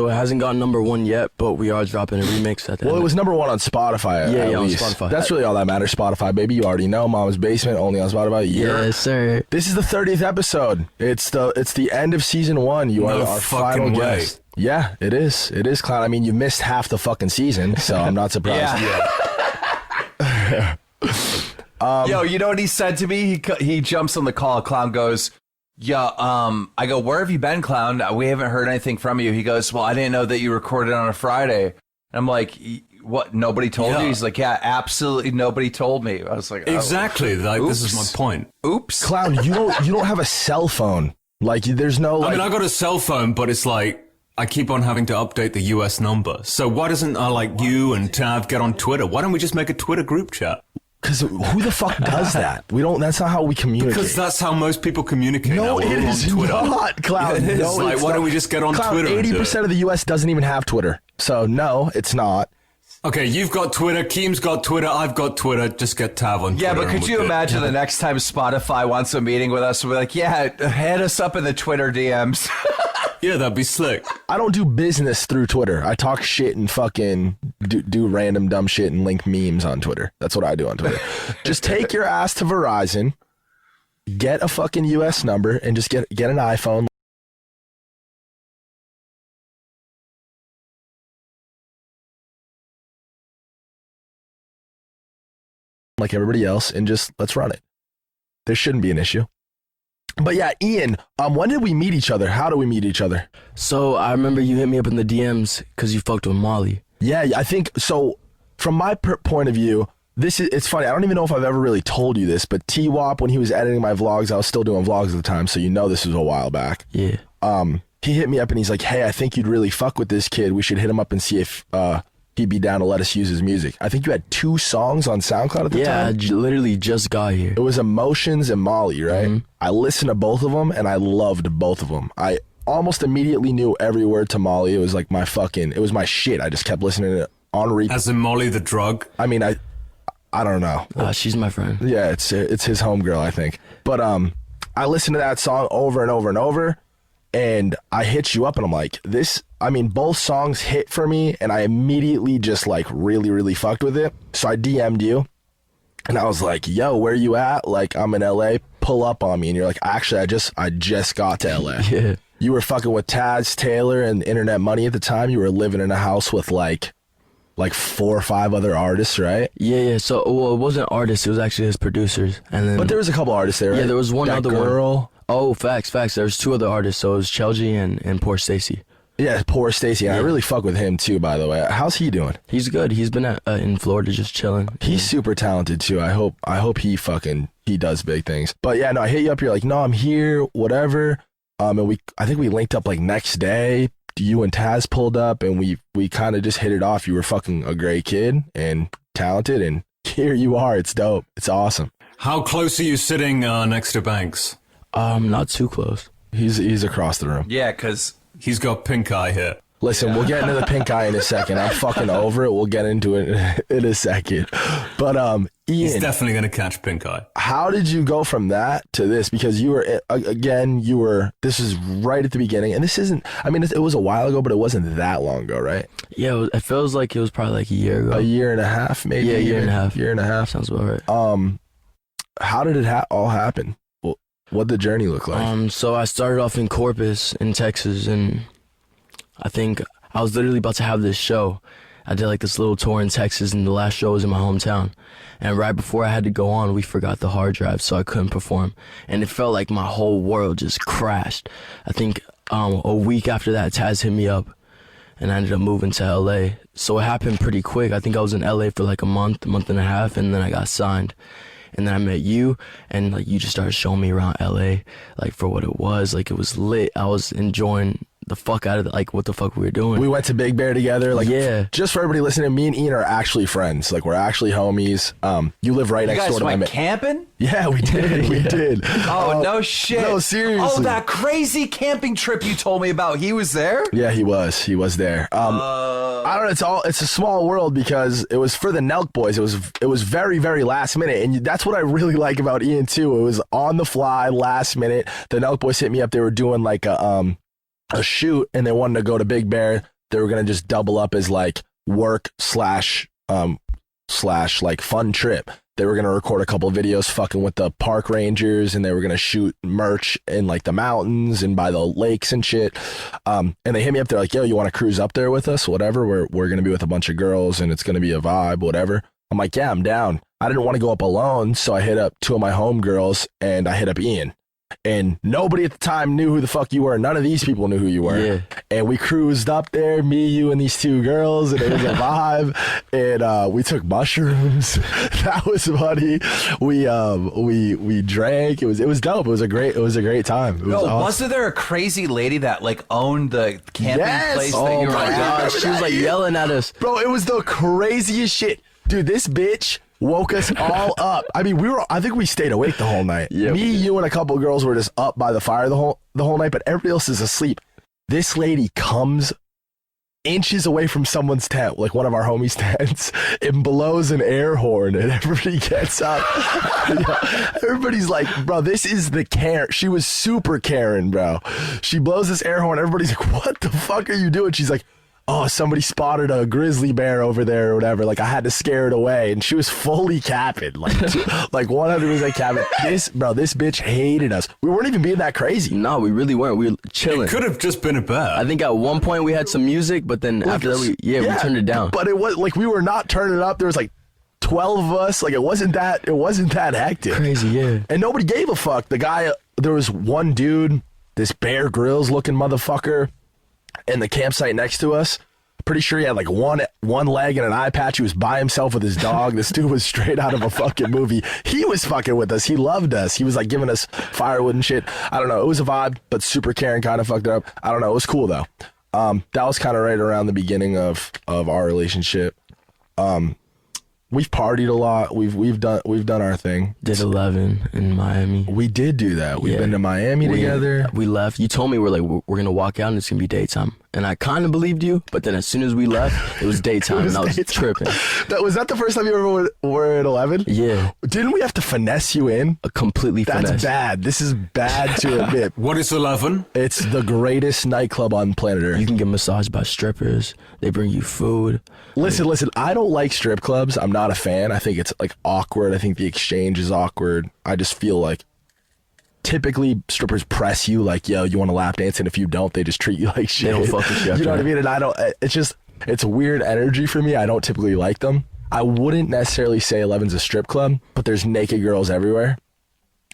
So it hasn't gotten #1 yet, but we are dropping a remix at the end. Well, it was #1 on Spotify. Yeah, on Spotify. That's really all that matters. Spotify, baby. You already know. Mama's Basement, only on Spotify. Yes, sir. This is the 30th episode. It's the end of season 1. You are our final guest. Yeah, it is. It is, Clown. I mean, you missed half the fucking season, so I'm not surprised. Yeah. Yo, you know what he said to me? He jumps on the call. Clown goes, yeah, I go, where have you been, Clown? We haven't heard anything from you. He goes, well, I didn't know that you recorded on a Friday. And I'm like, what? Nobody told you? He's like, yeah, absolutely nobody told me. I was like, oh. Exactly. Like, this is my point. Oops. Clown, you don't have a cell phone. Like, there's no, like... I mean, I got a cell phone, but it's like, I keep on having to update the US number. So why doesn't you and Tav get on Twitter? Why don't we just make a Twitter group chat? Because who the fuck does that? That's not how we communicate. Because that's how most people communicate. No, now. it is not, Clown. Yeah, no, like, why don't we just get on Clown, Twitter? 80% of the US doesn't even have Twitter. So no, it's not. Okay, you've got Twitter, Keem's got Twitter, I've got Twitter. Just get Tav on Twitter. Yeah, but could you imagine the next time Spotify wants a meeting with us, we're like, yeah, hit us up in the Twitter DMs. Yeah, that'd be slick. I don't do business through Twitter. I talk shit and fucking do random dumb shit and link memes on Twitter. That's what I do on Twitter. Just take your ass to Verizon, get a fucking US number, and just get an iPhone. Like everybody else, and just let's run it. There shouldn't be an issue. But yeah, Ian, when did we meet each other? How did we meet each other? So I remember you hit me up in the DMs because you fucked with Molly. Yeah, I think so. From my point of view, it's funny. I don't even know if I've ever really told you this, but T-Wop, when he was editing my vlogs, I was still doing vlogs at the time, so this was a while back. Yeah. He hit me up and he's like, hey, I think you'd really fuck with this kid. We should hit him up and see if he'd be down to let us use his music. I think you had 2 songs on SoundCloud at the time. Yeah, I literally just got here. It was Emotions and Molly, right? Mm-hmm. I listened to both of them and I loved both of them. I almost immediately knew every word to Molly. It was like it was my shit. I just kept listening to it on repeat. As in Molly the drug? I mean, I don't know. She's my friend. Yeah, it's his homegirl, I think. But I listened to that song over and over and over, and I hit you up and I'm like, both songs hit for me, and I immediately just like really, really fucked with it. So I DM'd you, and I was like, yo, where you at? Like, I'm in LA, pull up on me. And you're like, actually, I just got to LA. Yeah. You were fucking with Taz Taylor and Internet Money at the time. You were living in a house with like 4 or 5 other artists, right? Yeah. So, it wasn't artists. It was actually his producers. But there was a couple artists there, right? Yeah, there was one other girl. One. Oh, facts. There was 2 other artists. So it was Chelsea and poor Stacy. Yeah, poor Stacy. And I really fuck with him too, by the way. How's he doing? He's good. He's been in Florida just chilling. He's super talented too. I hope he does big things. But yeah, no, I hit you up. You're like, no, I'm here, whatever. And I think we linked up like next day. You and Taz pulled up, and we kind of just hit it off. You were fucking a great kid and talented, and here you are. It's dope. It's awesome. How close are you sitting next to Banks? Not too close. He's across the room. Yeah, because he's got pink eye here. Listen, we'll get into the pink eye in a second. I'm fucking over it. We'll get into it in a second. But Ian, he's definitely going to catch pink eye. How did you go from that to this? Because you were, this is right at the beginning. And this isn't, it was a while ago, but it wasn't that long ago, right? Yeah, it feels like it was probably like a year ago. A year and a half, maybe? Yeah, year and a half. Year and a half. Sounds about right. How did it all happen? What did the journey look like? So I started off in Corpus in Texas, and I think I was literally about to have this show. I did like this little tour in Texas, and the last show was in my hometown. And right before I had to go on, we forgot the hard drive, so I couldn't perform. And it felt like my whole world just crashed. I think a week after that, Taz hit me up, and I ended up moving to LA. So it happened pretty quick. I think I was in LA for like a month and a half, and then I got signed. And then I met you, and like you just started showing me around LA, like for what it was. Like it was lit. I was enjoying the fuck out of it, like what the fuck we were doing. We went to Big Bear together. Like, yeah. Just for everybody listening, me and Ian are actually friends. Like, we're actually homies. You live right next door to my. You guys went camping? Yeah, we did. We did. Oh, no shit. No, seriously. Oh, that crazy camping trip you told me about. He was there? Yeah, he was. He was there. I don't know. It's a small world because it was for the Nelk Boys. It was very, very last minute, and that's what I really like about Ian too. It was on the fly, last minute. The Nelk Boys hit me up. They were doing like a a shoot, and they wanted to go to Big Bear. They were gonna just double up as like work slash like fun trip. They were gonna record a couple of videos fucking with the park rangers, and they were gonna shoot merch in like the mountains and by the lakes and shit. And they hit me up. They're like, "Yo, you want to cruise up there with us? Whatever. We're gonna be with a bunch of girls, and it's gonna be a vibe. Whatever." I'm like, "Yeah, I'm down." I didn't want to go up alone, so I hit up 2 of my homegirls, and I hit up Ian. And nobody at the time knew who the fuck you were. None of these people knew who you were. Yeah. And we cruised up there, me, you, and these 2 girls, and it was a vibe. And we took mushrooms. That was funny. We drank. It was dope. It was a great time. It was awesome. Wasn't there a crazy lady that like owned the camping place that Oh you were my at? gosh, she was like yelling at us. Bro, it was the craziest shit. Dude, this bitch woke us all up. I mean, I think we stayed awake the whole night. Yeah. Me, you, and a couple of girls were just up by the fire the whole night, but everybody else is asleep. This lady comes inches away from someone's tent, like one of our homies' tents, and blows an air horn, and everybody gets up. Everybody's like, bro, this is the Karen. She was super Karen, bro. She blows this air horn. Everybody's like, what the fuck are you doing? She's like, oh, somebody spotted a grizzly bear over there or whatever. Like, I had to scare it away. And she was fully capping. Like 100% capping. This bitch hated us. We weren't even being that crazy. No, we really weren't. We were chilling. It could have just been a bear. I think at one point we had some music, but then after that, we turned it down. But it was like, we were not turning it up. There was like 12 of us. Like, it wasn't that hectic. Crazy, yeah. And nobody gave a fuck. The guy, there was one dude, this Bear Grylls looking motherfucker, in the campsite next to us. Pretty sure he had like one leg and an eye patch. He was by himself with his dog. This dude was straight out of a fucking movie. He was fucking with us. He loved us. He was like giving us firewood and shit. I don't know. It was a vibe, but super caring, kind of fucked up. I don't know. It was cool though. That was kind of right around the beginning of our relationship. We've partied a lot. We've done our thing. Did 11 in Miami. We did do that. We've been to Miami together. We left. You told me we're gonna walk out and it's gonna be daytime, and I kind of believed you. But then as soon as we left, it was daytime, and I was tripping. Was that the first time you ever were at 11? Yeah, Didn't we have to finesse you in? a completely That's finesse. bad. This is bad to admit. What is 11? It's the greatest nightclub on planet Earth. You can get massaged by strippers. They bring you food. Listen. I don't like strip clubs. I'm not a fan. I think it's like awkward. I think the exchange is awkward. I just feel like typically strippers press you like, yo, you want to lap dance? And if you don't, they just treat you like shit. They don't fuck with you. You know what I mean? And it's weird energy for me. I don't typically like them. I wouldn't necessarily say 11's a strip club, but there's naked girls everywhere.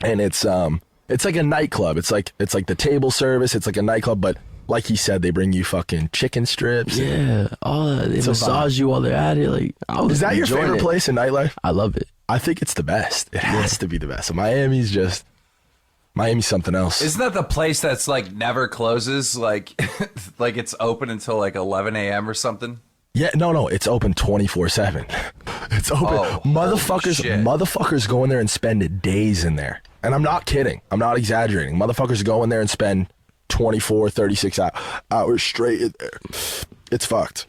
And it's like a nightclub. It's like the table service. It's like a nightclub, but like he said, they bring you fucking chicken strips. Yeah, all that. They massage you while they're at it. Like, Is that your favorite place in nightlife? I love it. I think it's the best. It has to be the best. So Miami's something else. Isn't that the place that's like never closes? Like, like it's open until like 11 a.m. or something? Yeah, no, it's open 24/7. It's open. Oh, Motherfuckers go in there and spend days in there. And I'm not kidding. I'm not exaggerating. Motherfuckers go in there and spend 24, 36 hours straight in there. It's fucked.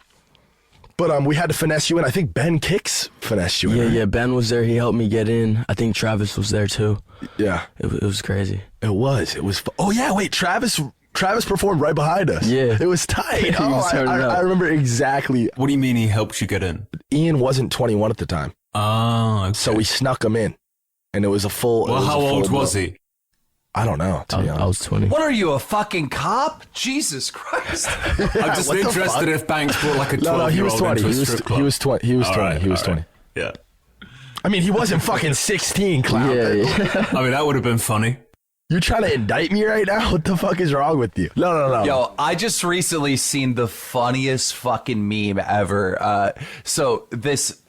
But we had to finesse you in. I think Ben Kicks finessed you in. Yeah, Ben was there. He helped me get in. I think Travis was there too. Yeah. It was crazy. It was. Oh, yeah, wait. Travis performed right behind us. Yeah. It was tight. He was turning up. I remember exactly. What do you mean he helped you get in? Ian wasn't 21 at the time. Oh, okay. So we snuck him in. And it was a full. Well, how old was he? I don't know, to be honest. I was 20. What are you, a fucking cop? Jesus Christ. I'm just interested if Banks brought like a 12-year-old into a strip club. He was 20. He was 20. Right, he was 20. Right. Yeah. I mean, he wasn't fucking 16, clown. Yeah. I mean, that would have been funny. You trying to indict me right now? What the fuck is wrong with you? No. Yo, I just recently seen the funniest fucking meme ever. So this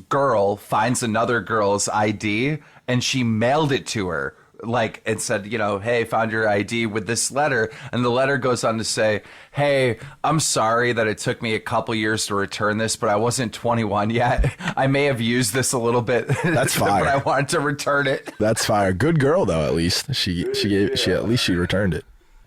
girl finds another girl's ID and she mailed it to her. Like, it said, hey, found your ID with this letter. And the letter goes on to say, hey, I'm sorry that it took me a couple years to return this, but I wasn't 21 yet. I may have used this a little bit. That's fire. But I wanted to return it. That's fire. Good girl, though, at least. She returned it.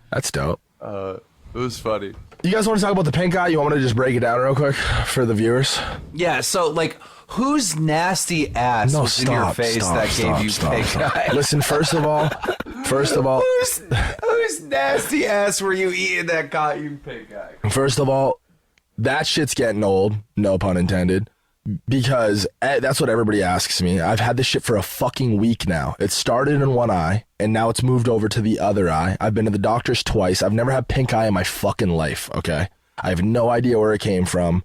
That's dope. It was funny. You guys want to talk about the pink eye? You want me to just break it down real quick for the viewers? Yeah, so, like, whose nasty ass was in your face that gave you pink eye? Listen, first of all, Whose Whose nasty ass were you eating that got you pink eye? First of all, that shit's getting old, no pun intended, because that's what everybody asks me. I've had this shit for a fucking week now. It started in one eye, and now it's moved over to the other eye. I've been to the doctors twice. I've never had pink eye in my fucking life, okay? I have no idea where it came from.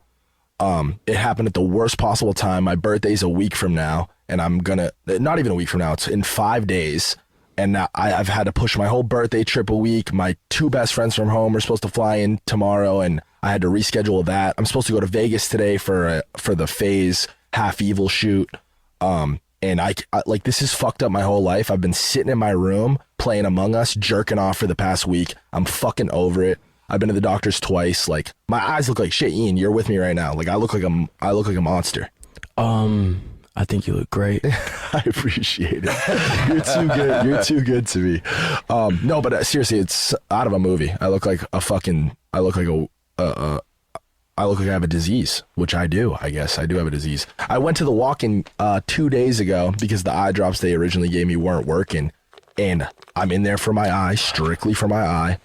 It happened at the worst possible time. My birthday's a week from now, and I'm gonna, not even a week from now, it's in 5 days. And now I've had to push my whole birthday trip a week. My 2 best friends from home are supposed to fly in tomorrow, and I had to reschedule that. I'm supposed to go to Vegas today for the Phase Half Evil shoot. And I like, this has fucked up my whole life. I've been sitting in my room playing Among Us, jerking off for the past week. I'm fucking over it. I've been to the doctors twice. Like, my eyes look like shit. Ian, you're with me right now. Like, I look like a monster. I think you look great. I appreciate it. You're too good. You're too good to me. No, but seriously, it's out of a movie. I look like a fucking. I look like I have a disease, which I do. I guess I do have a disease. I went to the walk-in 2 days ago because the eye drops they originally gave me weren't working, and I'm in there for my eye, strictly for my eye.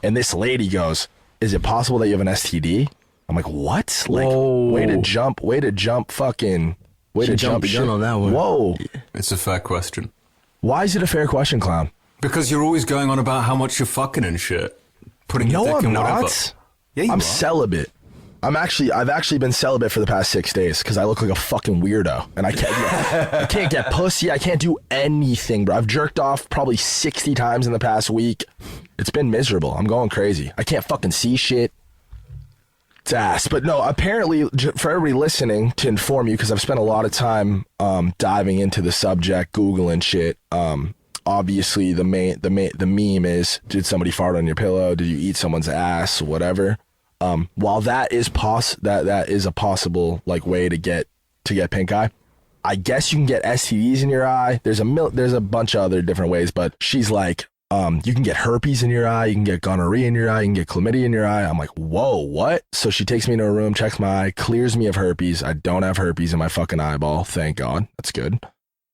And this lady goes, "Is it possible that you have an STD?" I'm like, "What?" Like, Whoa. way to jump, fucking. Way to jump the gun shit on that one. Whoa. It's a fair question. Why is it a fair question, Clown? Because you're always going on about how much you're fucking and shit. Putting your No, dick I'm in whatever. not. Yeah, you I'm are. celibate. I've actually been celibate for the past 6 days because I look like a fucking weirdo. And I can't get pussy. I can't do anything, bro. I've jerked off probably 60 times in the past week. It's been miserable. I'm going crazy. I can't fucking see shit. It's ass. But no, apparently, for everybody listening, to inform you, because I've spent a lot of time diving into the subject, Googling shit. Obviously, the meme is, did somebody fart on your pillow? Did you eat someone's ass? Whatever. While that is that is a possible like way to get pink eye, I guess you can get STDs in your eye. There's a bunch of other different ways, but she's like, you can get herpes in your eye, you can get gonorrhea in your eye, you can get chlamydia in your eye. I'm like, whoa, what? So she takes me into a room, checks my eye, clears me of herpes. I don't have herpes in my fucking eyeball, thank God. That's good.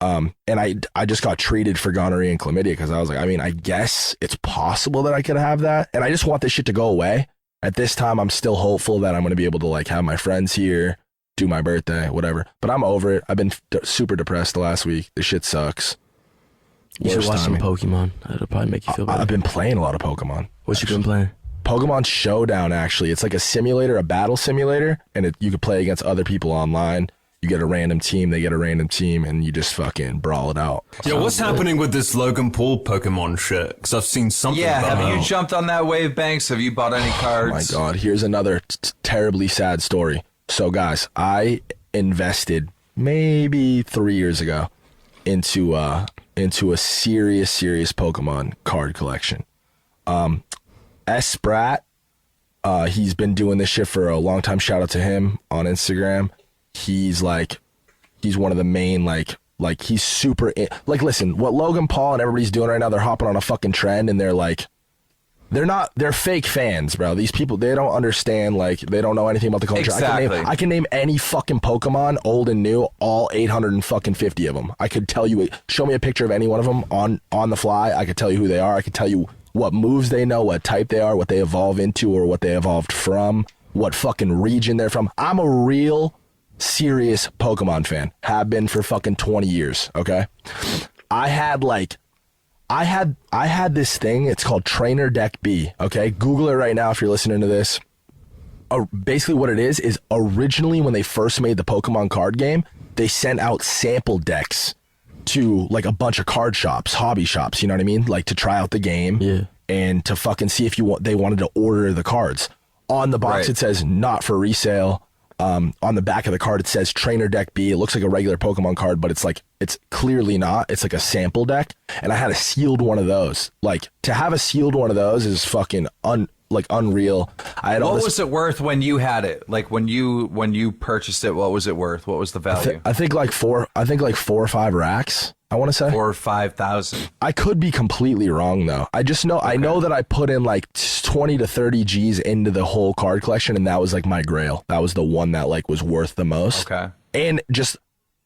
And I just got treated for gonorrhea and chlamydia because I was like, I mean, I guess it's possible that I could have that, and I just want this shit to go away. At this time, I'm still hopeful that I'm going to be able to like have my friends here, do my birthday, whatever. But I'm over it. I've been super depressed the last week. This shit sucks. You should Worst watch some timing. Pokemon. That'll probably make you feel better. I've been playing a lot of Pokemon. What you been playing? Pokemon Showdown, actually. It's like a simulator, a battle simulator, and you could play against other people online. You get a random team, they get a random team, and you just fucking brawl it out. Yeah, what's happening with this Logan Paul Pokemon shit? Because I've seen something Yeah, about have it. you jumped on that wave, Banks? Have you bought any cards? Oh my God, here's another terribly sad story. So guys, I invested maybe 3 years ago into a serious Pokemon card collection. S Sprat, he's been doing this shit for a long time. Shout out to him on Instagram. He's one of the main like he's super like, listen, what Logan Paul and everybody's doing right now, they're hopping on a fucking trend, and they're fake fans, bro. These people, they don't understand, like, they don't know anything about the culture. Exactly. I can name any fucking Pokemon, old and new, all 850 of them. I could tell you, show me a picture of any one of them on the fly. I could tell you who they are. I could tell you what moves they know, what type they are, what they evolve into, or what they evolved from, what fucking region they're from. I'm a real serious Pokemon fan. Have been for fucking 20 years, okay? I had this thing, it's called Trainer Deck B, okay? Google it right now if you're listening to this. Basically what it is originally when they first made the Pokemon card game, they sent out sample decks to like a bunch of card shops, hobby shops, you know what I mean? Like to try out the game. Yeah. And to fucking see if they wanted to order the cards. On the box, Right. It says not for resale. On the back of the card, it says Trainer Deck B. It looks like a regular Pokemon card, but it's clearly not. It's like a sample deck. And I had a sealed one of those. Like, to have a sealed one of those is fucking unreal. I had all What this. was it worth when you had it? Like when you purchased it, what was it worth? What was the value? I think like 4 or 5 racks, I want to say. 4,000 or 5,000. I could be completely wrong though. I just know I know that I put in like 20 to 30 G's into the whole card collection, and that was like my grail. That was the one that like was worth the most. Okay. And just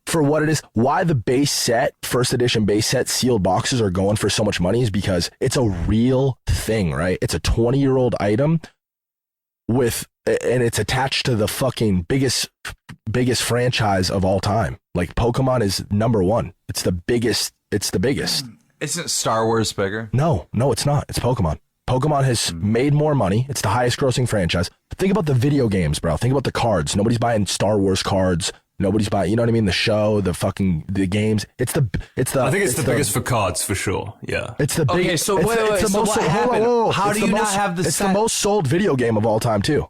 for what it is. Why the base set, first edition base set sealed boxes are going for so much money is because it's a real thing, right? It's a 20-year-old item and it's attached to the fucking biggest franchise of all time. Like Pokemon is number one. It's the biggest. Isn't Star Wars bigger? No, it's not. It's Pokemon. Pokemon has made more money. It's the highest grossing franchise. Think about the video games, bro. Think about the cards. Nobody's buying Star Wars cards. Nobody's buying, you know what I mean? The show, the games. I think it's the biggest for cards for sure. Yeah. It's the biggest. Okay, so wait. So what happened? How do you not have the It's the most sold video game of all time too.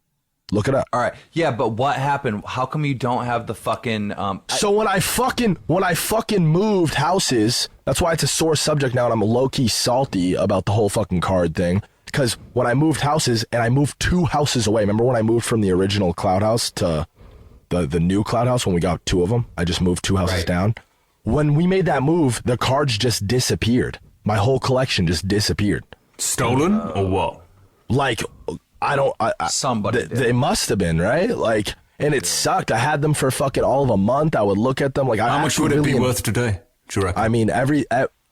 Look it up. All right. Yeah, but what happened? How come you don't have the fucking So when I fucking moved houses, that's why it's a sore subject now, and I'm low-key salty about the whole fucking card thing. Because when I moved houses, and I moved 2 houses away. Remember when I moved from the original Cloud House to the new Cloud House when we got 2 of them? I just moved 2 houses down. When we made that move, the cards just disappeared. My whole collection just disappeared. Stolen or what? Like, somebody did. They must have been, right? Like, and it sucked. I had them for fucking all of a month. I would look at them like, how much would it be worth today? Do you reckon? I mean,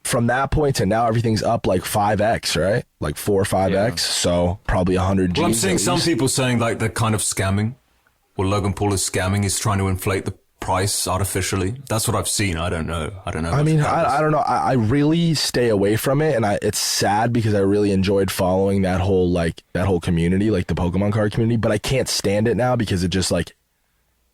from that point to now, everything's up like 5x, right? Like 4 or 5x. Yeah. So probably 100 G's. Well, I'm seeing some people saying like they're kind of scamming. Well, Logan Paul is scamming. He's trying to inflate the price artificially. That's what I've seen. I don't know. I mean, I don't know. I really stay away from it, and it's sad because I really enjoyed following that whole community, like the Pokemon card community. But I can't stand it now because it just fake.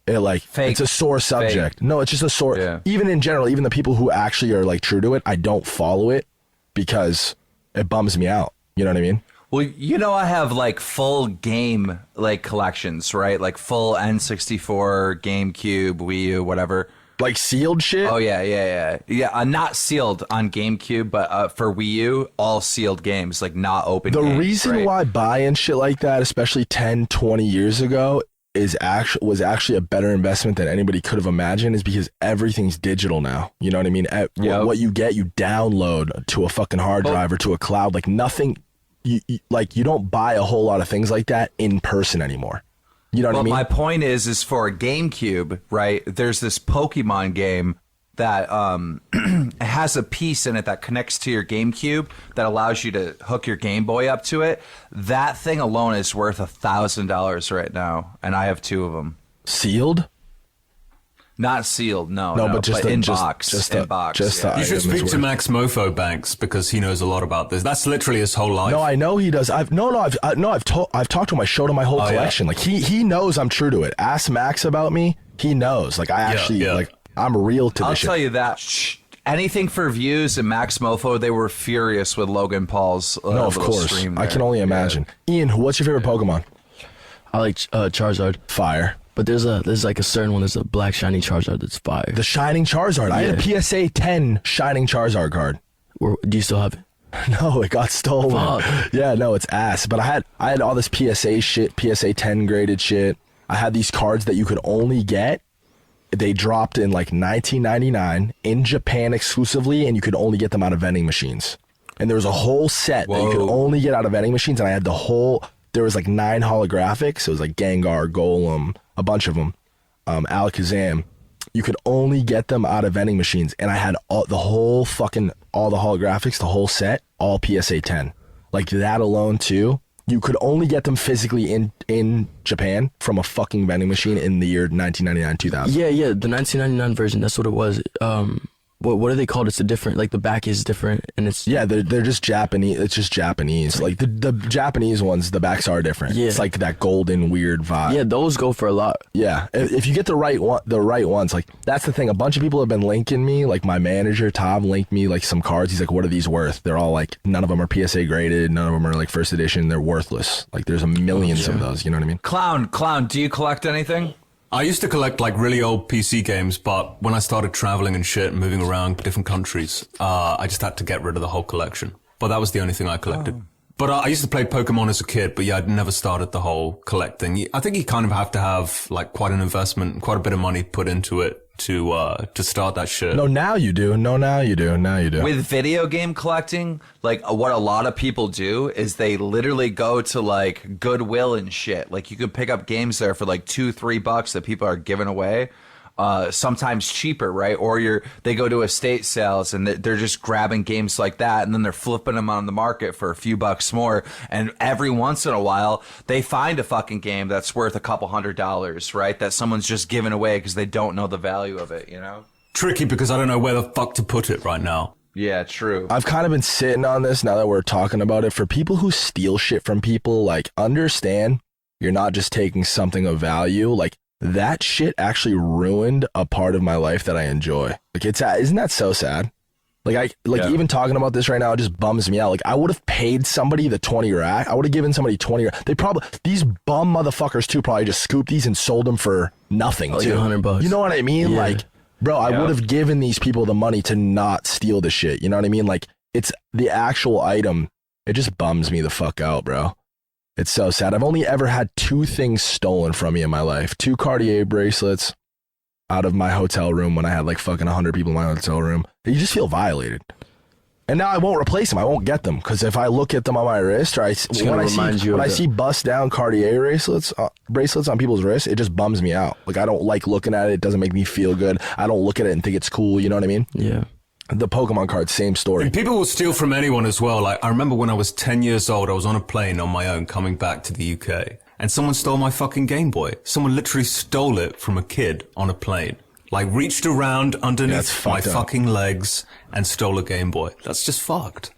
It's a sore subject. Fake. No, it's just a sore. Yeah. Even in general, even the people who actually are like true to it, I don't follow it because it bums me out. You know what I mean? Well, I have like full game like collections, right? Like full N64, GameCube, Wii U, whatever. Like sealed shit? Oh yeah. Not sealed on GameCube, but for Wii U, all sealed games, like not open. The games, reason why buying shit like that, especially 10, 20 years ago, was actually a better investment than anybody could have imagined, is because everything's digital now. You know what I mean? What you get, you download to a fucking hard drive or to a cloud. Like nothing. You don't buy a whole lot of things like that in person anymore. You know what I mean? My point is for a GameCube, right? There's this Pokemon game that has a piece in it that connects to your GameCube that allows you to hook your Game Boy up to it. That thing alone is worth $1,000 right now, and I have 2 of them. Sealed? Not sealed, no, but just in box. In box. You should speak to Max Mofo Banks because he knows a lot about this. That's literally his whole life. No, I know he does. I've talked to him. I showed him my whole collection. Yeah. Like he knows I'm true to it. Ask Max about me. He knows. Like I actually like I'm real to this. I'll shit. tell you that. Anything for views and Max Mofo, they were furious with Logan Paul's no, of course. Stream I can only imagine. Ian, what's your favorite Pokemon? I like Charizard. Fire. But there's like a certain one. There's a black shiny Charizard that's fire. The Shining Charizard. Yeah. I had a PSA 10 Shining Charizard card. Do you still have it? No, it got stolen. Fuck. Yeah, no, it's ass. But I had all this PSA shit, PSA 10 graded shit. I had these cards that you could only get. They dropped in like 1999 in Japan exclusively, and you could only get them out of vending machines. And there was a whole set that you could only get out of vending machines, and I had the whole. There was like 9 holographics. It was like Gengar, Golem, a bunch of them, Alakazam. You could only get them out of vending machines, and I had all the holographics, the whole set, all PSA 10. Like that alone too. You could only get them physically in Japan from a fucking vending machine in the year 1999, 2000. Yeah, the 1999 version. That's what it was. What are they called? It's a different, like the back is different, and it's they're just Japanese. It's just Japanese. Like the Japanese ones, the backs are different. Yeah, it's like that golden weird vibe. Yeah, those go for a lot. Yeah, if you get the right ones, like that's the thing. A bunch of people have been linking me. Like my manager Tom linked me like some cards. He's like, "What are these worth?" They're all like, none of them are PSA graded. None of them are like first edition. They're worthless. Like there's millions of those. You know what I mean? Clown. Do you collect anything? I used to collect like really old PC games, but when I started traveling and shit and moving around different countries, I just had to get rid of the whole collection. But that was the only thing I collected. Oh. But I used to play Pokemon as a kid, but I'd never started the whole collecting. I think you kind of have to have like quite an investment, quite a bit of money put into it to start that shit. No, now you do. Now you do. With video game collecting, like what a lot of people do is they literally go to like Goodwill and shit. Like you could pick up games there for like $2-3 that people are giving away. sometimes cheaper, right? Or they go to estate sales and they're just grabbing games like that, and then they're flipping them on the market for a few bucks more. And every once in a while, they find a fucking game that's worth a couple $100, right? That someone's just giving away because they don't know the value of it, you know? Tricky because I don't know where the fuck to put it right now. Yeah, true. I've kind of been sitting on this now that we're talking about it. For people who steal shit from people, like, understand you're not just taking something of value. Like, that shit actually ruined a part of my life that I enjoy. Like, isn't that so sad? Like, even talking about this right now, it just bums me out. Like, I would have paid somebody the 20 rack. I would have given somebody 20 rack. These bum motherfuckers too probably just scooped these and sold them for nothing, like too. $100. You know what I mean? Yeah. Like, bro, I would have given these people the money to not steal the shit. You know what I mean? Like, it's the actual item. It just bums me the fuck out, bro. It's so sad. I've only ever had 2 things stolen from me in my life. 2 Cartier bracelets out of my hotel room when I had like fucking 100 people in my hotel room. You just feel violated. And now I won't replace them. I won't get them because if I look at them on my wrist or when I see bust down Cartier bracelets on people's wrists, it just bums me out. Like, I don't like looking at it. It doesn't make me feel good. I don't look at it and think it's cool. You know what I mean? Yeah. The Pokemon card, same story. And people will steal from anyone as well. Like, I remember when I was 10 years old, I was on a plane on my own coming back to the UK, and someone stole my fucking Game Boy. Someone literally stole it from a kid on a plane. Like, reached around underneath my fucking legs and stole a Game Boy. That's just fucked.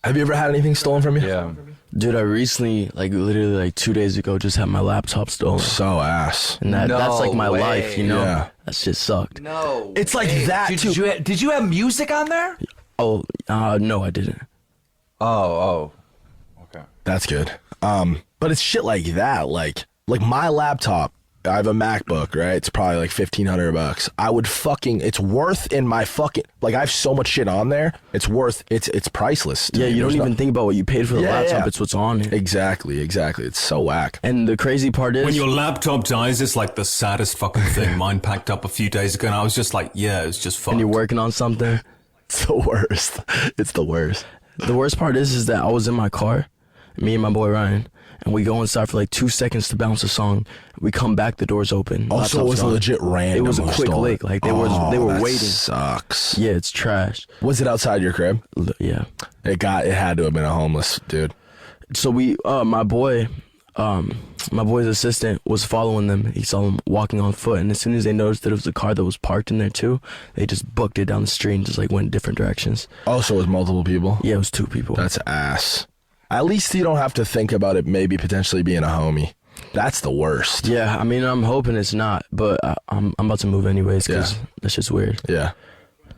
Have you ever had anything stolen from you? Yeah. Dude, I recently, like literally like 2 days ago, just had my laptop stolen. So ass. And that's like my way. life, you know? Yeah. That shit sucked. No. It's like that, too. Did you have music on there? Oh, no, I didn't. Oh. Okay. That's good. But it's shit like that. Like my laptop, I have a MacBook, right? It's probably like $1,500. I would it's worth in my fucking, like, I have so much shit on there. It's priceless. Yeah, you don't even think about what you paid for the laptop. Yeah. It's what's on it. Exactly. It's so whack. And the crazy part is, When your laptop dies, it's like the saddest fucking thing. Mine packed up a few days ago, and I was just like, yeah, it's just fucked. and you're working on something. It's the worst. It's the worst. The worst part is that I was in my car, me and my boy Ryan, and we go inside for like 2 seconds to bounce a song. We come back, the door's open. Also, it was a legit random. It was a quick lick. Like they were that waiting. Sucks. Yeah, it's trash. Was it outside your crib? Yeah. It had to have been a homeless dude. So my boy's assistant was following them. He saw them walking on foot, and as soon as they noticed that it was a car that was parked in there too, they just booked it down the street and just like went different directions. Oh, so it was multiple people? Yeah, it was 2 people. That's ass. At least you don't have to think about it maybe potentially being a homie. That's the worst. Yeah, I mean, I'm hoping it's not, but I'm about to move anyways because that's just weird. Yeah.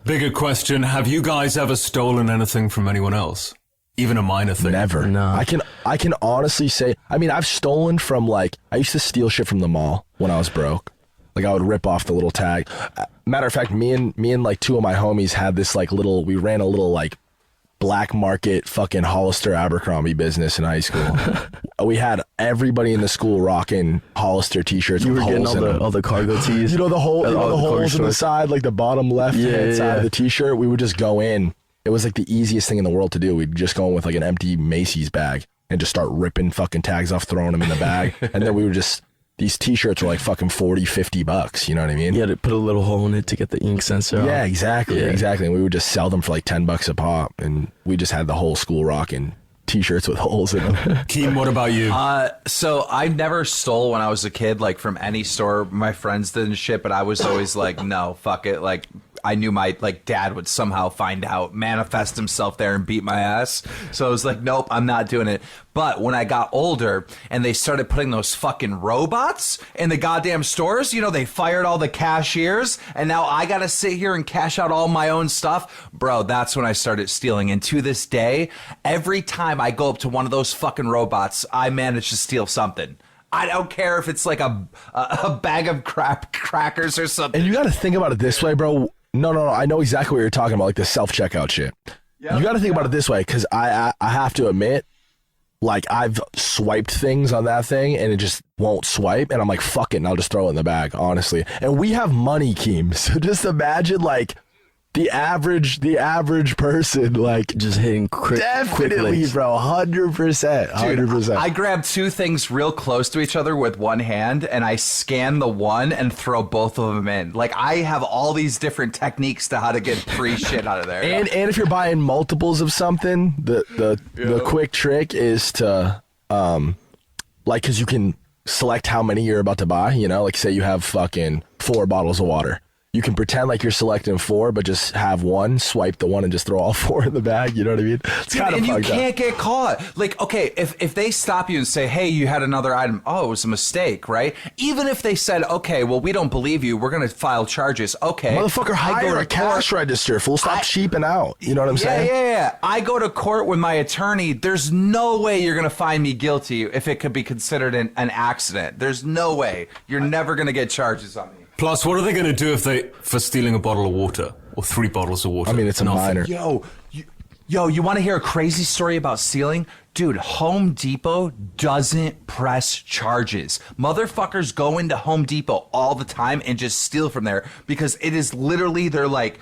Bigger question, have you guys ever stolen anything from anyone else? Even a minor thing? Never. No. I can honestly say, I mean, I've stolen from, like, I used to steal shit from the mall when I was broke. Like, I would rip off the little tag. Matter of fact, me and like 2 of my homies had this like we ran a little like black market fucking Hollister Abercrombie business in high school. We had everybody in the school rocking Hollister t-shirts. You with were getting holes in them. all the cargo tees. You know the hole, the holes in the shorts. side, like the bottom left hand side yeah. of the t-shirt. We would just go in. It was like the easiest thing in the world to do. We'd just go in with like an empty Macy's bag and just start ripping fucking tags off, throwing them in the bag. And then we would just, these t-shirts were like fucking $40-$50. You know what I mean? You had to put a little hole in it to get the ink sensor Yeah, off. exactly. Yeah. Exactly. And we would just sell them for like $10 a pop. And we just had the whole school rocking t-shirts with holes in them. Keem, what about you? So I never stole when I was a kid, like from any store. My friends did and shit, but I was always like, no, fuck it. Like, I knew my dad would somehow find out, manifest himself there and beat my ass. So I was like, nope, I'm not doing it. But when I got older and they started putting those fucking robots in the goddamn stores, you know, they fired all the cashiers and now I got to sit here and cash out all my own stuff. Bro, that's when I started stealing. And to this day, every time I go up to one of those fucking robots, I manage to steal something. I don't care if it's like a bag of crackers or something. And you got to think about it this way, bro. No. I know exactly what you're talking about, like the self-checkout shit. You got to think about it this way, because I have to admit, like, I've swiped things on that thing, and it just won't swipe, and I'm like, fuck it, and I'll just throw it in the bag, honestly. And we have money, Keem, so just imagine, like, the average person, like, Just hitting quick definitely, links. bro, 100%, 100%. I grab two things real close to each other with one hand, and I scan the one and throw both of them in. Like, I have all these different techniques to how to get free shit out of there. And if you're buying multiples of something, the quick trick is to like, because you can select how many you're about to buy. You know, like say you have fucking 4 bottles of water. You can pretend like you're selecting 4, but just have one, swipe the one, and just throw all 4 in the bag. You know what I mean? It's kind of and you fucked can't up. get caught. Like, okay, if they stop you and say, hey, you had another item, oh, it was a mistake, right? Even if they said, okay, well, we don't believe you, we're going to file charges. Okay. Motherfucker, hire a cash register. Fool, stop cheaping out. You know what I'm saying? Yeah. I go to court with my attorney. There's no way you're going to find me guilty if it could be considered an accident. There's no way. You're never going to get charges on me. Plus, what are they going to do for stealing a bottle of water or 3 bottles of water? I mean, it's a Nothing. minor. Yo, you want to hear a crazy story about stealing? Dude, Home Depot doesn't press charges. Motherfuckers go into Home Depot all the time and just steal from there because it is literally their, like,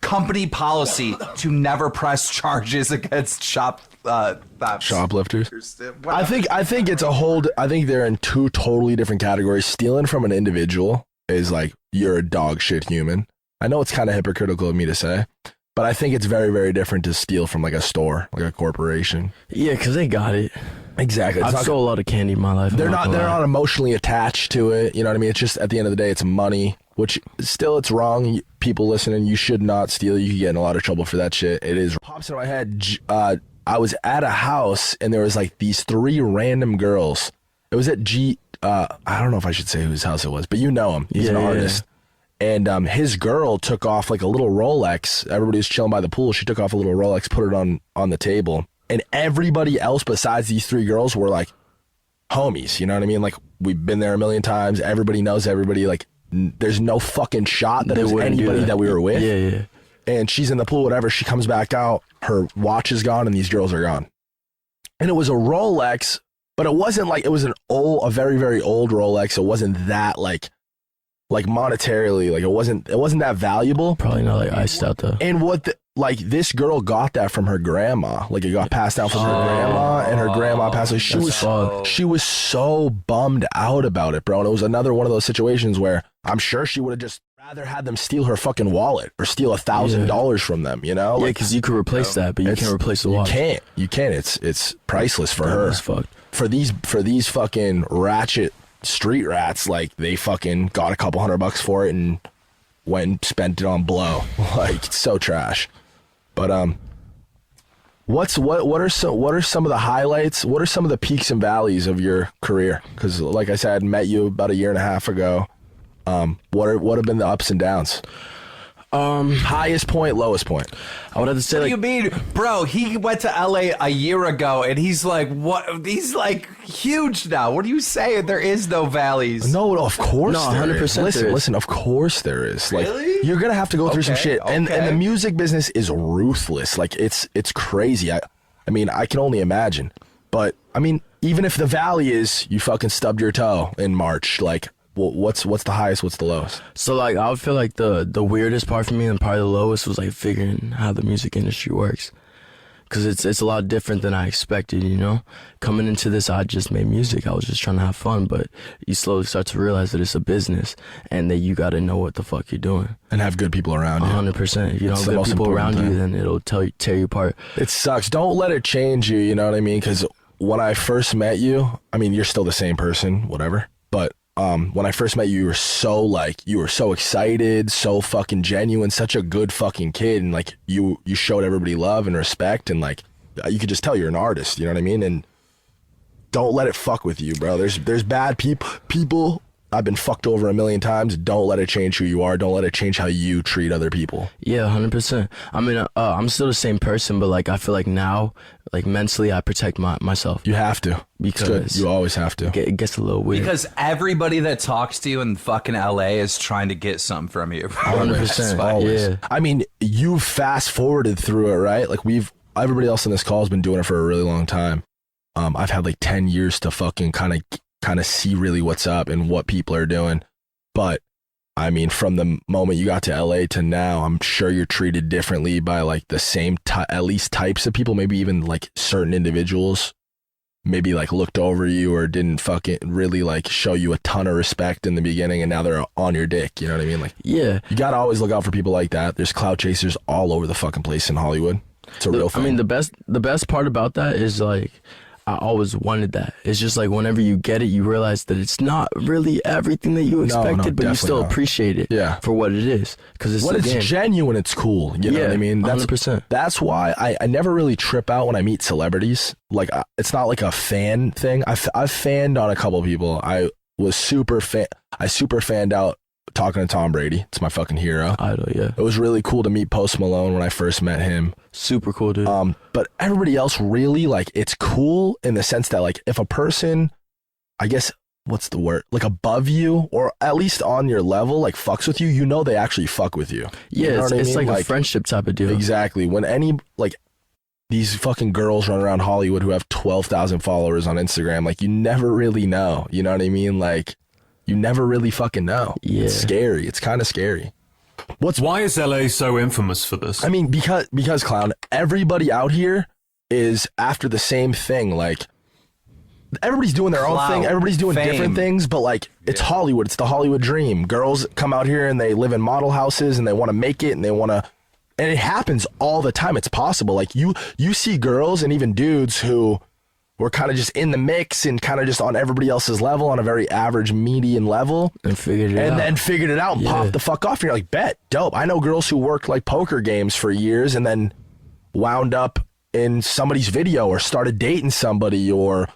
company policy to never press charges against thefts. Shoplifters. I think it's a whole. I think they're in 2 totally different categories. Stealing from an individual is like you're a dog shit human. I know it's kind of hypocritical of me to say, but I think it's very, very different to steal from like a store, like a corporation. Yeah, because they got it. Exactly. I've stole a lot of candy in my life. They're gonna lie. not emotionally attached to it. You know what I mean? It's just at the end of the day, it's money, which still it's wrong. People listening, you should not steal. You could get in a lot of trouble for that shit. It is. Pops in my head. I was at a house and there was like these 3 random girls. It was at I don't know if I should say whose house it was, but you know him. He's an artist. And his girl took off like a little Rolex. Everybody was chilling by the pool. She took off a little Rolex, put it on the table. And everybody else besides these 3 girls were like homies. You know what I mean? Like we've been there a million times. Everybody knows everybody. Like there's no fucking shot that it was anybody that we were with. Yeah. And she's in the pool, whatever. She comes back out. Her watch is gone and these girls are gone. And it was a Rolex, but it wasn't like, it was a very, very old Rolex. It wasn't that like monetarily, like it wasn't that valuable. Probably not like iced out though. And like this girl got that from her grandma. Like it got passed down from her grandma, and her grandma passed away. She was so bummed out about it, bro. And it was another one of those situations where I'm sure she would have just rather had them steal her fucking wallet or steal $1,000 from them, you know? Yeah, because you could replace that, but you can't replace the watch. You can't. It's priceless for her. It's fucked. For these fucking ratchet street rats, like they fucking got a couple $100 for it and went and spent it on blow. Like it's so trash. But what are some of the highlights? What are some of the peaks and valleys of your career? Because like I said, I met you about a year and a half ago. What have been the ups and downs? Highest point, lowest point. I would have to say, What like, do you mean? Bro, he went to LA a year ago and he's like, what? He's like huge now. What are you saying? There is no valleys. No, of course No, there 100% is. there is. Listen, of course there is. Like, Really? you're gonna have to go through some Okay, shit, and okay. the music business is ruthless. Like, it's crazy. I mean, I can only imagine. But I mean, even if the valley is you fucking stubbed your toe in March, like, what's the highest? What's the lowest? so like I would feel like the weirdest part for me and probably the lowest was like figuring how the music industry works, because it's a lot different than I expected. You know, coming into this, I just made music. I was just trying to have fun, but you slowly start to realize that it's a business and that you got to know what the fuck you're doing. And have good people around you. 100%. If you don't It's the have most good people important around you, thing. then it'll tear you apart. It sucks. Don't let it change you. You know what I mean? Because when I first met you, I mean, you're still the same person, whatever. But when I first met you, you were so excited, so fucking genuine, such a good fucking kid, and like you showed everybody love and respect, and like you could just tell you're an artist. You know what I mean? And don't let it fuck with you, bro. There's bad people. I've been fucked over a million times. Don't let it change who you are. Don't let it change how you treat other people. Yeah, 100%. I mean, I'm still the same person, but like I feel like now, like mentally, I protect myself. You have to. It's good. Because You always have to. It gets a little weird. Because everybody that talks to you in fucking LA is trying to get something from you. 100%. Always. Yeah. I mean, you fast forwarded through it, right? Like everybody else in this call has been doing it for a really long time. I've had like 10 years to fucking kind of see really what's up and what people are doing. But I mean, from the moment you got to LA to now, I'm sure you're treated differently by like the same at least types of people, maybe even like certain individuals maybe like looked over you or didn't fucking really like show you a ton of respect in the beginning, and now they're on your dick. You know what I mean? Like, Yeah. you gotta always look out for people like that. There's clout chasers all over the fucking place in Hollywood. It's a real thing. I mean, the best part about that is like, I always wanted that. It's just like whenever you get it, you realize that it's not really everything that you expected, but you still definitely not. appreciate it for what it is. Because it's when it's genuine, it's cool. You know what I mean? That's 100%. That's why I never really trip out when I meet celebrities. Like, it's not like a fan thing. I've fanned on a couple people. I super fanned out talking to Tom Brady. It's my fucking hero. Idol, yeah. It was really cool to meet Post Malone when I first met him. Super cool, dude. But everybody else really, like, it's cool in the sense that, like, if a person, I guess, what's the word? Like, above you, or at least on your level, like, fucks with you, you know they actually fuck with you. Yeah, You know what I it's mean? like a friendship type of deal. Exactly. When like, these fucking girls run around Hollywood who have 12,000 followers on Instagram, like, you never really know. You know what I mean? Like, you never really fucking know. Yeah. It's scary. It's kind of scary. Why is LA so infamous for this? I mean, because Clown, everybody out here is after the same thing. Like, everybody's doing their own thing. Everybody's doing different things, but like, it's Hollywood. It's the Hollywood dream. Girls come out here and they live in model houses and they want to make it, and they want to, and it happens all the time. It's possible. Like, you see girls and even dudes who were kind of just in the mix and kind of just on everybody else's level, on a very average median level, and figured it out. And then figured it out and popped the fuck off. And you're like, bet, dope. I know girls who worked like poker games for years and then wound up in somebody's video or started dating somebody or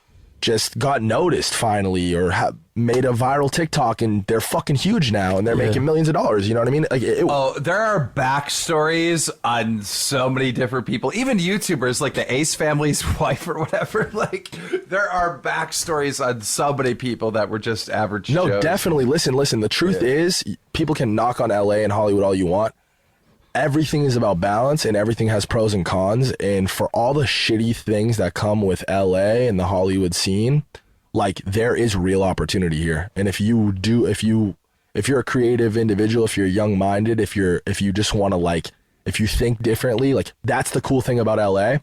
just got noticed finally or made a viral TikTok, and they're fucking huge now and they're making millions of dollars. You know what I mean? Like, there are backstories on so many different people, even YouTubers like the Ace family's wife or whatever. Like, there are backstories on so many people that were just average No, Joes. definitely. Listen. The truth is, people can knock on LA and Hollywood all you want. Everything is about balance, and everything has pros and cons. And for all the shitty things that come with LA and the Hollywood scene, like, there is real opportunity here. And if you're a creative individual, if you're young minded, if you just want to, like, if you think differently, like, that's the cool thing about LA.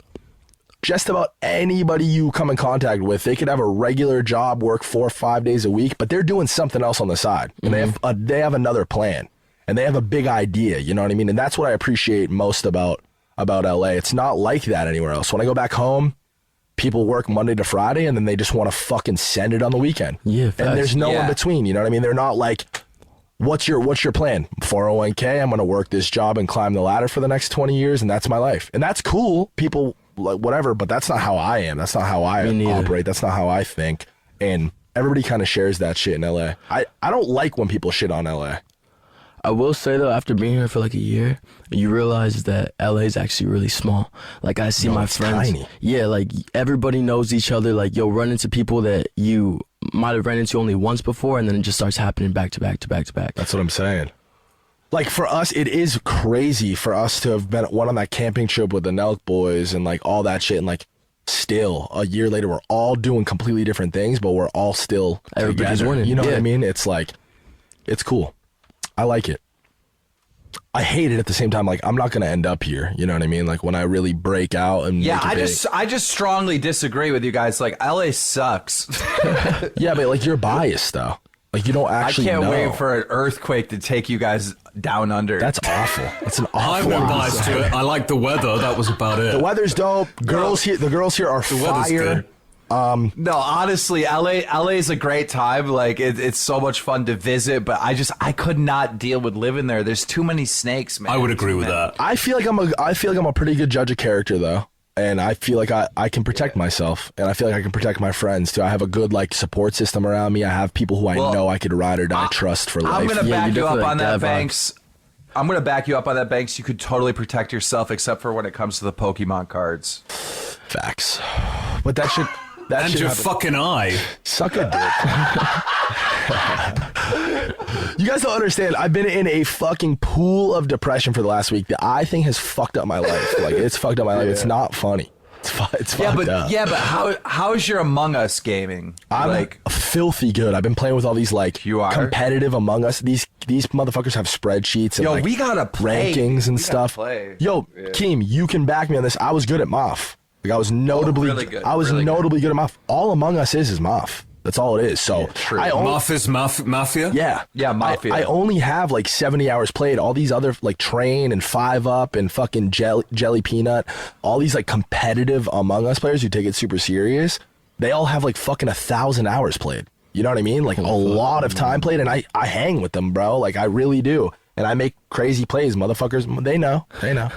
Just about anybody you come in contact with, they could have a regular job, work 4 or 5 days a week, but they're doing something else on the side, and they have another plan. And they have a big idea, you know what I mean? And that's what I appreciate most about LA. It's not like that anywhere else. When I go back home, people work Monday to Friday, and then they just want to fucking send it on the weekend. Yeah, facts. And there's no in between, you know what I mean? They're not like, what's your plan? 401k, I'm going to work this job and climb the ladder for the next 20 years, and that's my life. And that's cool. People, like, whatever, but that's not how I am. That's not how I operate. That's not how I think. And everybody kind of shares that shit in LA. I don't like when people shit on LA. I will say though, after being here for like a year, you realize that LA is actually really small. Like, I see my friends. Tiny. Yeah, like, everybody knows each other. Like, you'll run into people that you might have ran into only once before, and then it just starts happening back to back to back to back. That's what I'm saying. Like, for us, it is crazy for us to have went on that camping trip with the Nelk boys and like all that shit, and like, still a year later, we're all doing completely different things, but we're all still Everybody's together. winning. You know what Yeah. I mean? It's like, it's cool. I like it. I hate it at the same time. Like, I'm not going to end up here. You know what I mean? Like, when I really break out and make it big. I just strongly disagree with you guys. Like, LA sucks. Yeah, but like, you're biased though. Like, you don't actually I can't know. wait for an earthquake to take you guys down under. That's awful. That's an awful. I won't bias to it. I like the weather. That was about it. The weather's dope. The girls here are The weather's fire. good. No, honestly, LA is a great time. Like, it's so much fun to visit, but I could not deal with living there. There's too many snakes, man. I would agree with that. I feel like I'm a pretty good judge of character though. And I feel like I can protect myself, and I feel like I can protect my friends too. I have a good like support system around me. I have people who I know I could ride or die trust for life. I'm gonna Yeah, back you're you up definitely on like that, that, Banks. I'm gonna back you up on that, Banks. You could totally protect yourself, except for when it comes to the Pokemon cards. Facts. But that should And your happen. fucking eye. Suck a dick. You guys don't understand. I've been in a fucking pool of depression for the last week. The eye thing has fucked up my life. Like, it's fucked up my life. It's not funny. It's fucked up. Yeah, but how is your Among Us gaming? I'm like filthy good. I've been playing with all these like You are? competitive Among Us. These motherfuckers have spreadsheets and Yo, like we gotta play. rankings and We gotta stuff. play. Yo, Keem, you can back me on this. I was good at Moff. Like I was notably really good, I was really notably good at Moff. All Among Us is Moff. That's all it is. So true. I only, Mafia? yeah. Yeah, Mafia. I only have like 70 hours played. All these other like Train and 5 Up and fucking Jelly Peanut, all these like competitive Among Us players who take it super serious, they all have like fucking 1,000 hours played. You know what I mean? Like a lot of time played, and I hang with them, bro. Like I really do. And I make crazy plays. Motherfuckers, they know. They know.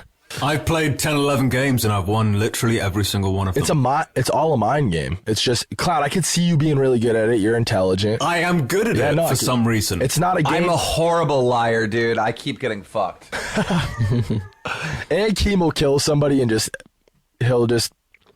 I've played 10, 11 games and I've won literally every single one of them. It's all a mind game. It's just, Cloud, I could see you being really good at it. You're intelligent. I am good at it for some reason. It's not a game. I'm a horrible liar, dude. I keep getting fucked. And Keem will kill somebody and he'll just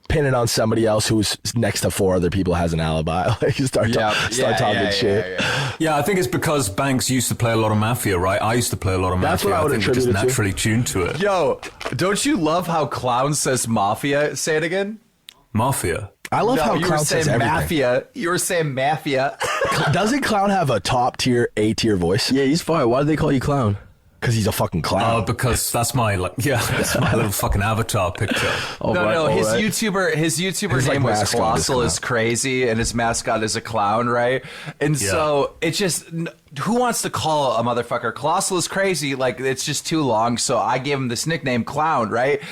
pin it on somebody else who's next to 4 other people has an alibi. Like start talking shit. Yeah, I think it's because Banks used to play a lot of Mafia, right? I used to play a lot of That's Mafia. what I would think we're just attribute it to. naturally tuned to it. Yo, don't you love how Clown says Mafia? Say it again. Mafia. I love how you were Clown saying says everything. Mafia. You were saying Mafia. Doesn't Clown have a top tier, A tier voice? Yeah, he's fire. Why do they call you clown? Because he's a fucking clown. Because that's my that's my little fucking avatar picture. His YouTuber His, name like, was mascot is Colossal clown. is Crazy, and his mascot is a clown, right? And so it just, who wants to call a motherfucker Colossal is Crazy? Like, it's just too long, so I gave him this nickname, Clown, right?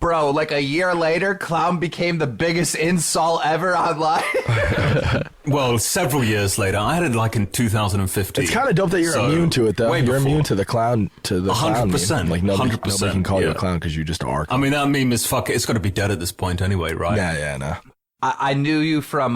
Bro, like a year later, Clown became the biggest insult ever online. Well, several years later, I had it like in 2015. It's kind of dope that you're immune to it, though. way You're before. immune to the clown, to the clown 100%, meme. Like nobody 100%, can call you a yeah. clown because you just are. I mean, that meme is it's got to be dead at this point anyway, right? Yeah, no. I knew you from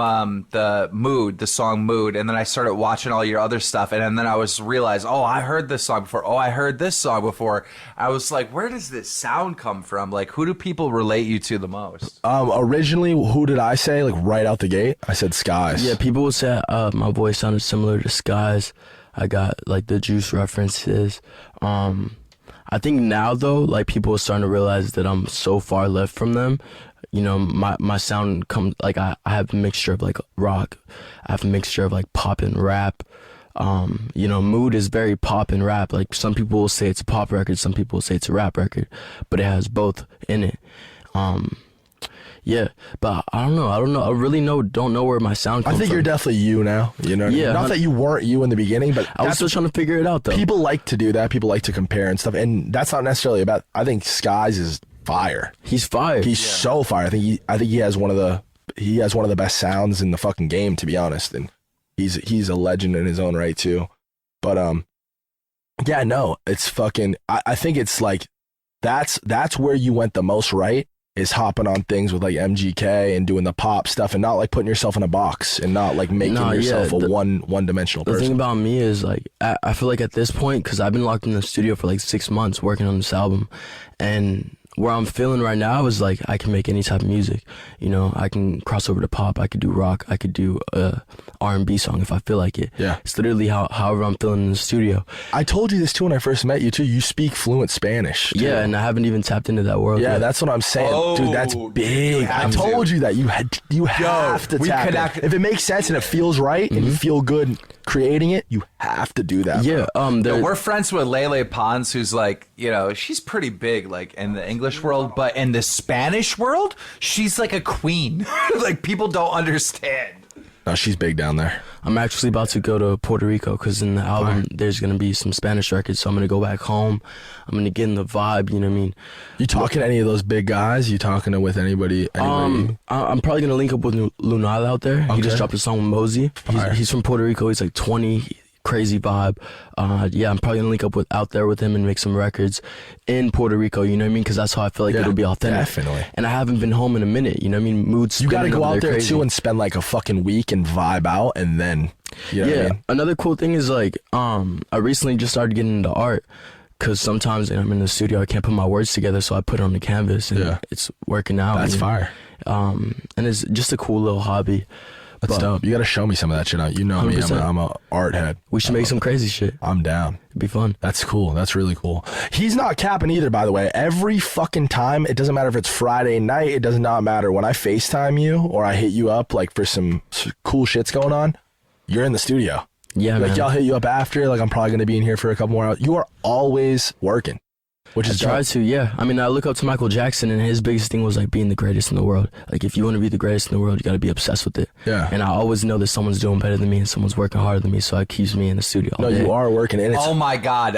the song Mood, and then I started watching all your other stuff, and then I realized, oh, I heard this song before. Oh, I heard this song before. I was like, where does this sound come from? Like, who do people relate you to the most? Originally, who did I say? Like right out the gate, I said Skies. Yeah, people would say my voice sounded similar to Sky's. I got like the Juice references. I think now though, like people are starting to realize that I'm so far left from them. You know, my sound comes like I have a mixture of like rock. I have a mixture of like pop and rap. You know, Mood is very pop and rap. Like some people will say it's a pop record, some people will say it's a rap record, but it has both in it. Yeah, but I don't know. I really don't know where my sound comes I think from. you're definitely you now. You know what I mean? Yeah, Not that you weren't you in the beginning, but I was that's still trying to figure it out though. people like to do that. People like to compare and stuff, and that's not necessarily about. I think Skies is fire. He's fired. He's so fire. I think he has one of the best sounds in the fucking game, to be honest. And he's a legend in his own right too. But yeah, no, it's fucking. I think it's like that's where you went the most right. Is hopping on things with like MGK and doing the pop stuff and not like putting yourself in a box and not like making yourself a one-dimensional person. The thing about me is like I feel like at this point, because I've been locked in the studio for like 6 months working on this album, and where I'm feeling right now is like I can make any type of music. You know, I can cross over to pop, I could do rock, I could do a R&B song if I feel like it. Yeah. It's literally however I'm feeling in the studio. I told you this too when I first met you too. You speak fluent Spanish. Too. Yeah, and I haven't even tapped into that world Yeah, yet. that's what I'm saying. Oh, dude, that's big. I told you that. You have to we tap connect- in. If it makes sense and it feels right and you feel good creating it, you have to do that. Yeah, Yo, we're friends with Lele Pons, who's like, you know, she's pretty big, like in the English world, but in the Spanish world, she's like a queen. Like people don't understand. No, she's big down there. I'm actually about to go to Puerto Rico because in the album there's going to be some Spanish records, so I'm going to go back home. I'm going to get in the vibe, you know what I mean? You talking to any of those big guys? You talking with anybody? I'm probably going to link up with Lunal out there. He just dropped a song with Mosey. He's from Puerto Rico. He's like 20, crazy vibe. Yeah, I'm probably going to link up out there with him and make some records in Puerto Rico, you know what I mean? Because that's how I feel like it'll be authentic. Definitely. And I haven't been home in a minute, you know what I mean? Mood's You got to go out there crazy. too and spend like a fucking week and vibe out, and then you know what I mean? Another cool thing is like I recently just started getting into art because sometimes I'm in the studio, I can't put my words together, so I put it on the canvas and it's working out. That's fire. And it's just a cool little hobby. That's dope. You got to show me some of that shit. You know me. 100%. I'm a art head. We should make some crazy shit. I'm down. It'd be fun. That's cool. That's really cool. He's not capping either, by the way. Every fucking time, it doesn't matter if it's Friday night, it does not matter. When I FaceTime you or I hit you up like for some cool shits going on, you're in the studio. Yeah, Like, man. y'all hit you up after. Like, I'm probably going to be in here for a couple more hours. You are always working, which I is try dope. to, yeah. I mean, I look up to Michael Jackson, and his biggest thing was like being the greatest in the world. Like, if you want to be the greatest in the world, you got to be obsessed with it. Yeah. And I always know that someone's doing better than me and someone's working harder than me, so it keeps me in the studio all No, day. you are working, and it's Oh my god.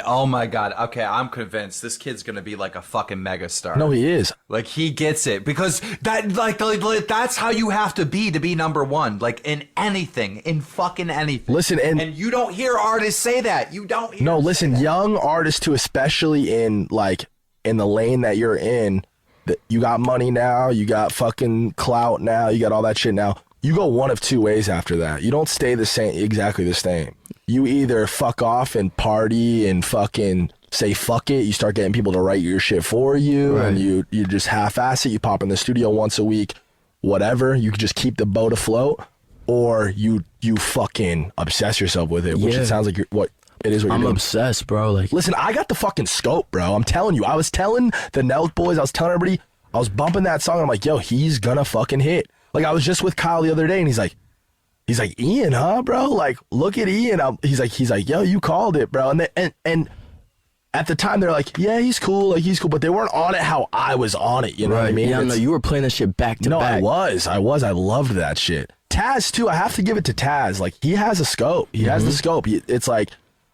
Okay, I'm convinced this kid's gonna be like a fucking megastar. no, he is. Like he gets it because that's how you have to be number one. Like in anything, in fucking anything. Listen, and you don't hear artists say that. You don't. Hear no, them listen, say that. young artists too, especially in the lane that you're in. That you got money now, you got fucking clout now, you got all that shit now. You go one of two ways after that. You don't stay the same, exactly the same. You either fuck off and party and fucking say fuck it. You start getting people to write your shit for you, Right. and you just half-ass it. You pop in the studio once a week, whatever. You can just keep the boat afloat, or you fucking obsess yourself with it, which Yeah. it sounds like it is what I'm you're doing. obsessed, bro. Like, Listen, I got the fucking scope, bro. I'm telling you. I was telling the Nelk boys, I was telling everybody, I was bumping that song. I'm like, yo, he's gonna fucking hit. Like, I was just with Kyle the other day, and he's like, Ian, huh, bro? Like, look at Ian. He's like, yo, you called it, bro. And at the time, they're like, yeah, he's cool, but they weren't on it how I was on it. You know what I mean? Yeah, no, It's- you were playing that shit back to no, back. I was. I loved that shit. Taz too. I have to give it to Taz. Like, he has a scope. He has the scope. It's like,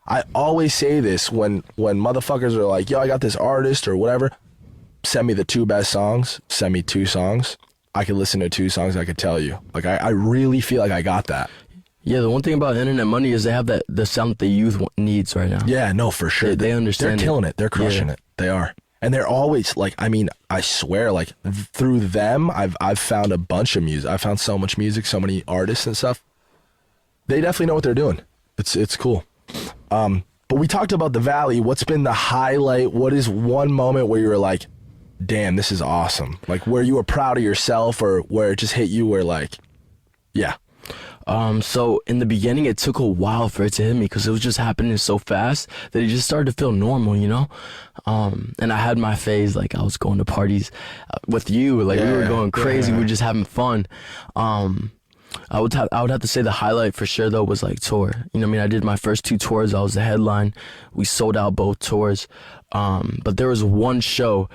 I always say this when motherfuckers are like, yo, I got this artist or whatever. Send me the 2 best songs. Send me 2 songs. I could listen to 2 songs. I could tell you. Like, I really feel like I got that. Yeah, the one thing about Internet Money is they have the sound that the youth needs right now. Yeah, no, for sure. They understand They're killing it. They're crushing Yeah. it. They are. And they're always like, I mean, I swear, like through them, I've found a bunch of music. I found so much music, so many artists and stuff. They definitely know what they're doing. It's cool. But we talked about the Valley. What's been the highlight? What is one moment where you were like, damn, this is awesome? Like where you were proud of yourself, or where it just hit you where like, yeah. So in the beginning, it took a while for it to hit me because it was just happening so fast that it just started to feel normal, you know? And I had my phase, like I was going to parties with you, like we were going crazy, we were just having fun. I would have to say the highlight for sure though was like tour. You know what I mean? I did my first 2 tours. I was the headline. We sold out both tours. But there was one show,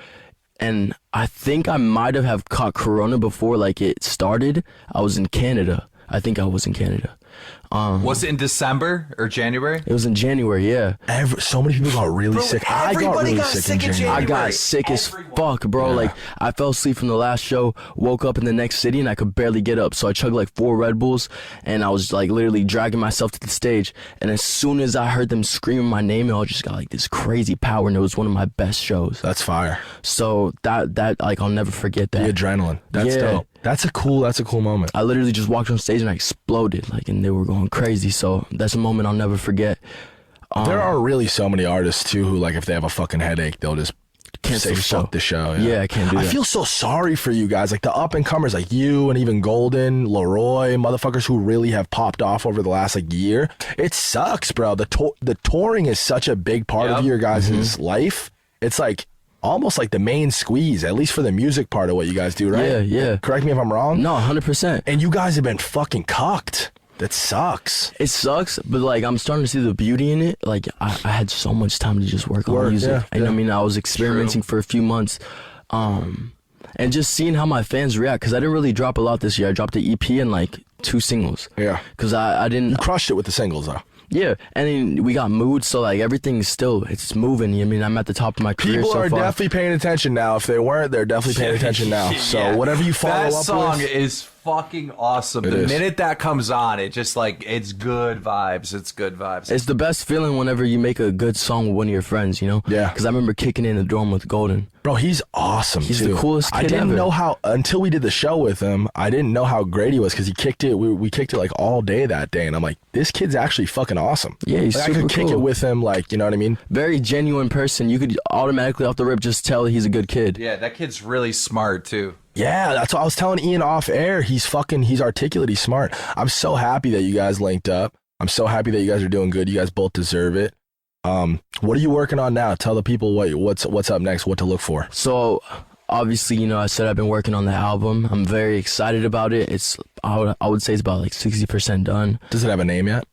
and I think I might have caught Corona before like it started. I was in Canada. I think I was in Canada. Was it in December or January? It was in January, yeah. So many people got really Bro, sick. I got everybody really got sick sick in in January. I January. got sick as Everyone. fuck, bro. Like, I fell asleep from the last show, woke up in the next city, and I could barely get up. So I chugged like 4 Red Bulls, and I was like literally dragging myself to the stage. And as soon as I heard them screaming my name, it all just got like this crazy power, and it was one of my best shows. That's fire. So that like I'll never forget that. The adrenaline. That's Yeah. dope. That's a cool moment. I literally just walked on stage and I exploded, like, and they were going crazy. So that's a moment I'll never forget. There are really so many artists too who, like, if they have a fucking headache, they'll just Cancel say the show. fuck the show. Yeah, I can't do I that. feel so sorry for you guys, like the up and comers, like you and even Golden, Leroy, motherfuckers who really have popped off over the last like year. It sucks, bro. The touring is such a big part of Yep. your guys' Mm-hmm. life. It's like almost like the main squeeze, at least for the music part of what you guys do, right? Yeah, yeah. Correct me if I'm wrong. No, 100%. And you guys have been fucking cucked. That sucks. It sucks, but like I'm starting to see the beauty in it. Like I had so much time to just work on music. yeah, And yeah. I mean, I was experimenting for a few months, and just seeing how my fans react. Because I didn't really drop a lot this year. I dropped the EP and like 2 singles. Yeah. Because I didn't. You crushed it with the singles though. Yeah, and then we got Mood, so like everything's still it's moving. I mean, I'm at the top of my career People so are far. definitely paying attention now. If they weren't, they're definitely paying attention now. So Yeah. whatever you follow that up song with, is fucking awesome. It The is. minute that comes on, it just like it's good vibes. It's good vibes. It's the best feeling whenever you make a good song with one of your friends, you know? Yeah. Because I remember kicking in the dorm with Golden. bro, he's awesome. He's too. the coolest I kid didn't ever. know how until we did the show with him. I didn't know how great he was because he kicked it. We kicked it like all day that day, and I'm like, this kid's actually fucking awesome. Yeah, he's Like, I super could kick cool. it with him, like, you know what I mean? Very genuine person. You could automatically off the rip just tell he's a good kid. Yeah, that kid's really smart too. Yeah, that's what I was telling Ian off air. He's articulate. He's smart. I'm so happy that you guys linked up. I'm so happy that you guys are doing good. You guys both deserve it. What are you working on now? Tell the people what's up next, what to look for. So obviously, you know, I said I've been working on the album. I'm very excited about it. I would say it's about like 60% done. Does it have a name yet?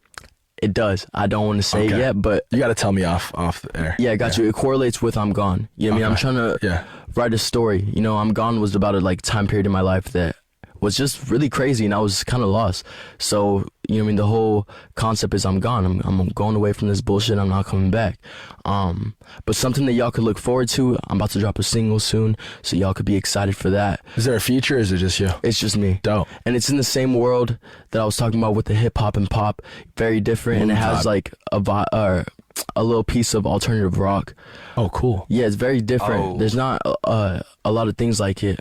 It does. I don't want to say it yet, but you got to tell me off the air. yeah, I got you. It correlates with I'm Gone. You know what I mean? I'm trying to write a story. You know, I'm Gone was about a like time period in my life that was just really crazy, and I was kind of lost. So, you know what I mean? The whole concept is I'm gone. I'm going away from this bullshit. I'm not coming back. But something that y'all could look forward to. I'm about to drop a single soon, so y'all could be excited for that. Is there a feature, or is it just you? It's just me. Dope. And it's in the same world that I was talking about with the hip hop and pop. Very different, and it has like a little piece of alternative rock. Oh, cool. Yeah, it's very different. Oh. There's not a lot of things like it.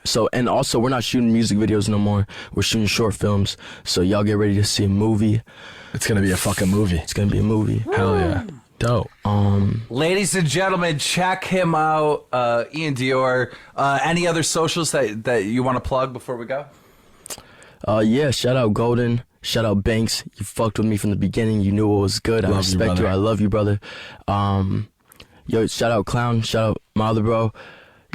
So, and also we're not shooting music videos no more. We're shooting short films. So y'all get ready to see a movie. It's gonna be a fucking movie. It's gonna be a movie. Hell yeah. Dope. Ladies and gentlemen, check him out, Ian Dior. Any other socials that you want to plug before we go? Yeah, shout out Golden. Shout out Banks. You fucked with me from the beginning. You knew it was good. I Love you, respect you. brother. I love you, brother. Yo, shout out Clown. Shout out my other bro.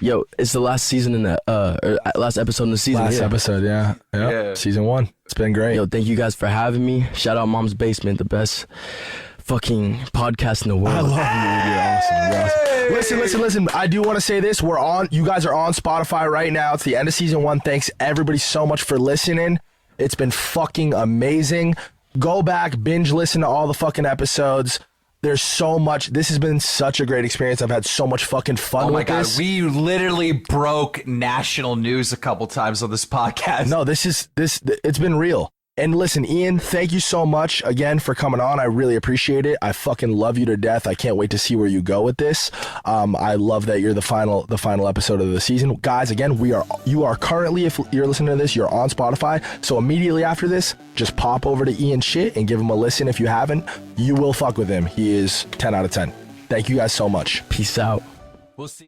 Yo, it's the last season in the or last episode in the season. Last yeah. episode, yeah. Season 1. It's been great. Yo, thank you guys for having me. Shout out Mom's Basement, the best fucking podcast in the world. I love you. You're awesome. You're awesome. Listen. I do want to say this. You guys are on Spotify right now. It's the end of season 1. Thanks everybody so much for listening. It's been fucking amazing. Go back, binge listen to all the fucking episodes. There's so much. This has been such a great experience. I've had so much fucking fun with this. Oh my God. We literally broke national news a couple times on this podcast. No, it's been real. And listen, Ian, thank you so much again for coming on. I really appreciate it. I fucking love you to death. I can't wait to see where you go with this. I love that you're the final episode of the season. Guys, again, you are currently, if you're listening to this, you're on Spotify. So immediately after this, just pop over to Ian shit and give him a listen. If you haven't, you will fuck with him. He is 10 out of 10. Thank you guys so much. Peace out. We'll see.